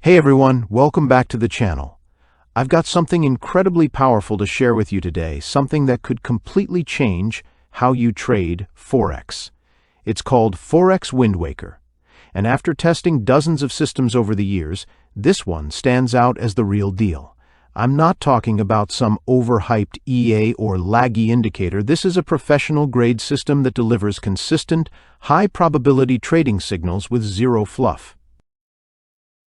Hey everyone, welcome back to the channel. I've got something incredibly powerful to share with you today, something that could completely change how you trade Forex. It's called Forex WindWaker, and after testing dozens of systems over the years, this one stands out as the real deal. I'm not talking about some overhyped EA or laggy indicator. This is a professional-grade system that delivers consistent, high-probability trading signals with zero fluff.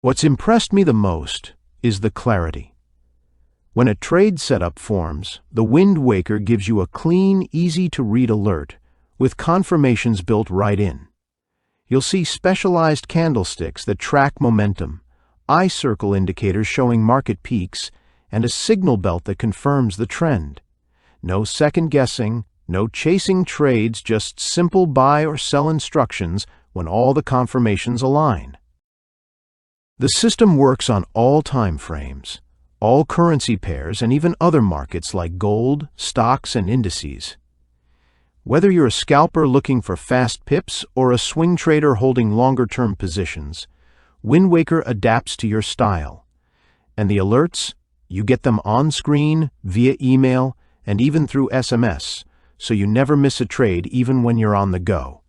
What's impressed me the most is the clarity. When a trade setup forms, the WindWaker gives you a clean, easy-to-read alert with confirmations built right in. You'll see specialized candlesticks that track momentum, eye circle indicators showing market peaks, and a signal belt that confirms the trend. No second-guessing, no chasing trades, just simple buy or sell instructions when all the confirmations align. The system works on all time frames, all currency pairs, and even other markets like gold, stocks, and indices. Whether you're a scalper looking for fast pips or a swing trader holding longer-term positions, WindWaker adapts to your style. And the alerts, you get them on screen, via email, and even through SMS, so you never miss a trade even when you're on the go.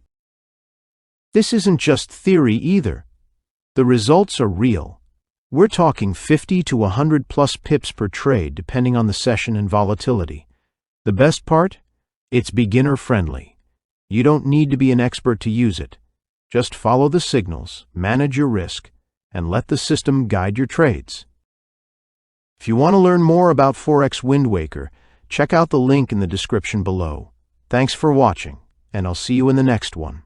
This isn't just theory either. The results are real. We're talking 50 to 100 plus pips per trade depending on the session and volatility. The best part? It's beginner-friendly. You don't need to be an expert to use it. Just follow the signals, manage your risk, and let the system guide your trades. If you want to learn more about Forex WindWaker, check out the link in the description below. Thanks for watching, and I'll see you in the next one.